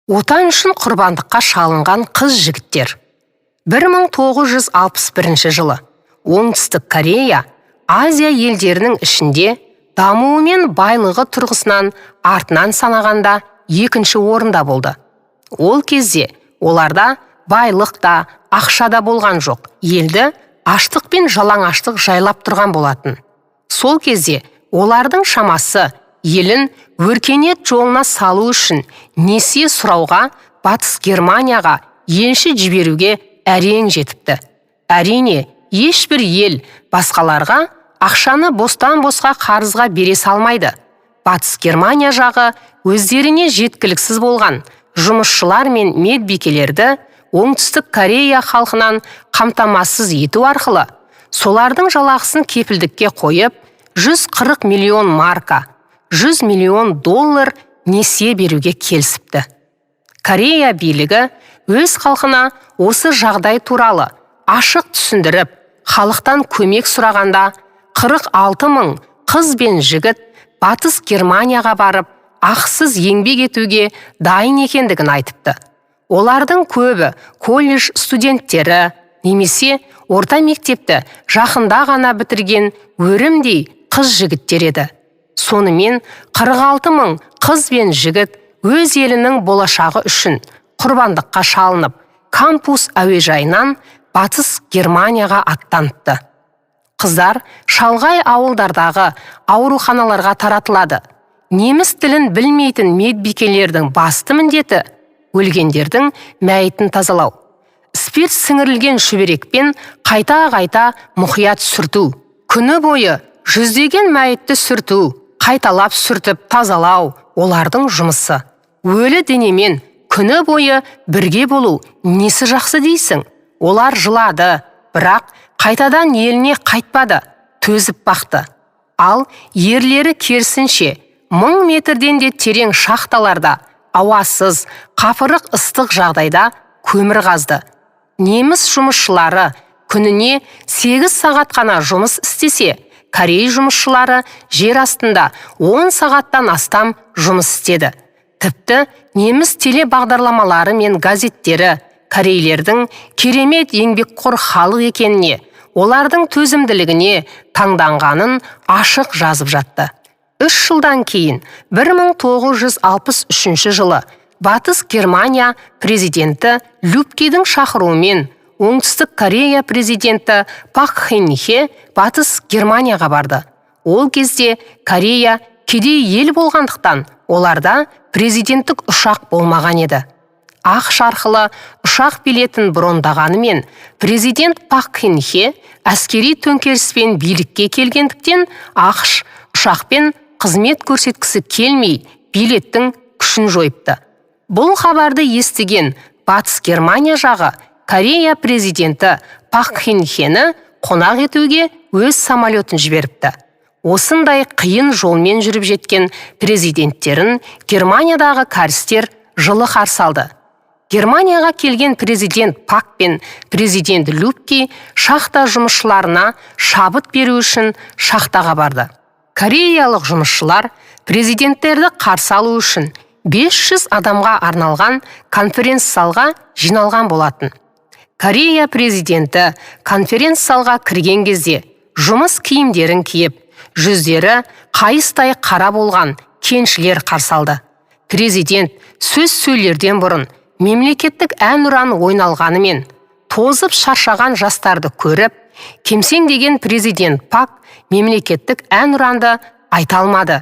Отан үшін құрбандыққа шалынған қыз-жігіттер. 1961 жылы Оңтүстік Корея Азия елдерінің ішінде дамуы мен байлығы тұрғысынан артынан санағанда екінші орында болды. Ол кезде оларда байлық та, ақша да болған жоқ. Елді аштық пен жалаңаштық жайлап тұрған болатын. Сол кезде олардың шамасы елін өркениет жолына салу үшін несие сұрауға Батыс Германияға елші жіберуге әрең жетіпті. Әрине, ешбір ел басқаларға ақшаны бостан-босқа қарызға бере салмайды. Батыс Германия жағы өздеріне жеткіліксіз болған жұмысшылар мен медбикелерді Оңтүстік Корея халқынан қамтамасыз ету арқылы солардың жалақысын кепілдікке қойып, 140 миллион марка, 100 миллион доллар несие беруге келісіпті. Корея билігі өз халқына осы жағдай туралы ашық түсіндіріп, халықтан көмек сұрағанда 46 мың қыз бен жігіт Батыс Германияға барып, ақысыз еңбек етуге дайын екендігін айтыпты. Олардың көбі колледж студенттері немесе орта мектепті жақында ғана бітірген өрімдей қыз-жігіттер еді. Сонымен 46 мың қыз бен жігіт өз елінің болашағы үшін құрбандыққа шалынып, кампус әуежайынан Батыс Германияға аттаныпты. Қыздар шалғай ауылдардағы ауруханаларға таратылады. Неміс тілін білмейтін медбикелердің басты міндеті өлгендердің мәйітін тазалау. Спирт сіңірілген шүберекпен қайта-қайта мұқият сүрту. Күні бойы жүздеген мәйітті сүрту, қайталап сүртіп тазалау олардың жұмысы. Өлі денемен күні бойы бірге болу несі жақсы дейсің? Олар жылады, бірақ қайтадан еліне қайтпады, төзіп бақты. Ал ерлері керісінше 1000 метрден де терең шахталарда ауасыз, қапырық ыстық жағдайда көмір қазды. Неміс жұмысшылары күніне 8 сағат қана жұмыс істесе, Корей жұмысшылары жер астында 10 сағаттан астам жұмыс істеді. Тіпті неміс телебағдарламалары мен газеттері корейлердің керемет еңбекқор халық екеніне, олардың төзімділігіне таңданғанын ашық жазып жатты. 3 жылдан кейін 1963 жылы Батыс Германия президенті Любкидің шақыруымен Оңтүстік Корея президенті Пак Кын Хе Батыс Германияға барды. Ол кезде Корея кедей ел болғандықтан оларда президенттік ұшақ болмаған еді. Ақш арқылы ұшақ билетін брондағанымен президент Пак Кын Хе әскери төңкеріспен билікке келгендіктен Ақш ұшақпен қызмет көрсеткісі келмей билеттің күшін жойыпты. Бұл хабарды естіген Батыс Германия жағы Корея президенті Пак Кын Хені қонақ етуге өз самолетін жіберіпті. Осындай қиын жолмен жүріп жеткен президенттерін Германиядағы кәрістер жылы қарсы алды. Германияға келген президент Пак пен президент Любки шахта жұмысшыларына шабыт беру үшін шахтаға барды. Кореялық жұмысшылар президенттерді қарсы алу үшін 500 адамға арналған конференц-залға жиналған болатын. Корея президенті конференц-залға кірген кезде жұмыс киімдерін киіп, жүздері қайыстай қара болған кеншілер қарсы алды. Президент сөз сөйлерден бұрын мемлекеттік әнұран ойналғанымен, тозып шаршаған жастарды көріп, кемсеңдеген президент Пак мемлекеттік әнұранды айта алмады.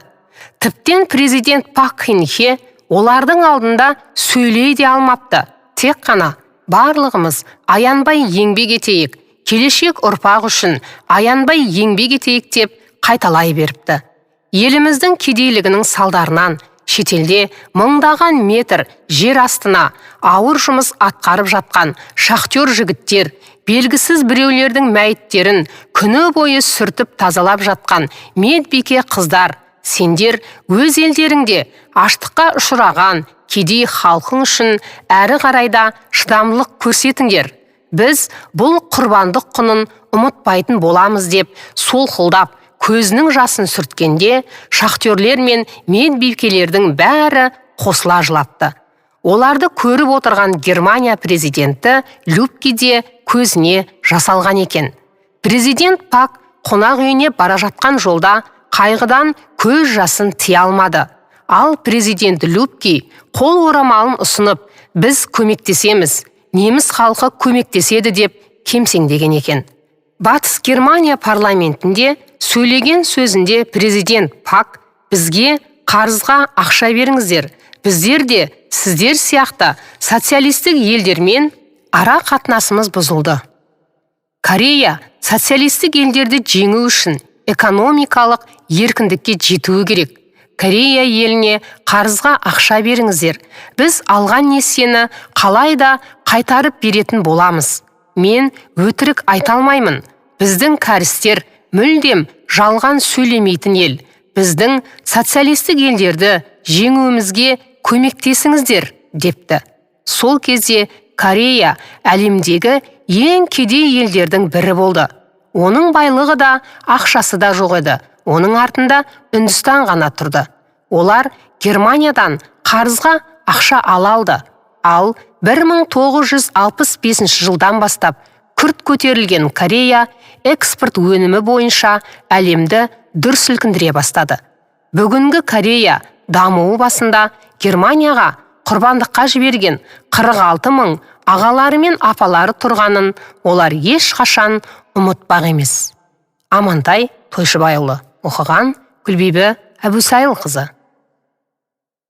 Тіптен президент Пак Кын Хе олардың алдында сөйлей де алмапты. Тек қана барлығымыз аянбай еңбек етейік, келешек ұрпақ үшін аянбай еңбек етейік деп қайталай беріпті. Еліміздің кедейлігінің салдарынан шетелде мыңдаған метр жер астына ауыр жұмыс атқарып жатқан шахтер жігіттер, белгісіз біреулердің мәйіттерін күні бойы сүртіп тазалап жатқан медбике қыздар, сендер өз елдеріңде аштыққа ұшыраған кедей халқың үшін әрі қарайда шыдамдылық көрсетіңдер. Біз бұл құрбандық құнын ұмытпайтын боламыз деп солқылдап, көзінің жасын сүрткенде шахтерлер мен медбикелердің бәрі қосыла жылапты. Оларды көріп отырған Германия президенті Любке де көзіне жасалған екен. Президент Пак қонақ үйіне бара жатқан жолда қайғыдан көз жасын тия алмады. Ал президент Любке қол орамалын ұсынып, біз көмектесеміз, неміс халқы көмектеседі деп кемсеңдеген екен. Батыс Германия парламентінде сөйлеген сөзінде президент Пак бізге қарызға ақша беріңіздер, біздер де сіздер сияқты социалистік елдермен ара қатынасымыз бұзылды. Корея социалистік елдерді жеңу үшін экономикалық еркіндікке жетуі керек. Корея еліне қарызға ақша беріңіздер. Біз алған несиені қалайда қайтарып беретін боламыз. Мен өтірік айта алмаймын. Біздің кәрістер мүлдем жалған сөйлемейтін ел. Біздің социалистік елдерді жеңуімізге көмектесіңіздер, депті. Сол кезде Корея әлемдегі ең кедей елдердің бірі болды. Оның байлығы да, ақшасы да жоқ еді. Оның артында Үндістан ғана тұрды. Олар Германиядан қарызға ақша ала алды. Ал 1965 жылдан бастап күрт көтерілген Корея экспорт өнімі бойынша әлемді дүр сілкіндіре бастады. Бүгінгі Корея дамуы басында Германияға құрбандыққа жіберген 46 мың ағалары мен апалары тұрғанын олар ешқашан ұмытпақ емес. Амантай Тойшыбайұлы оқыған, Гүлбибі Әбусайылқызы.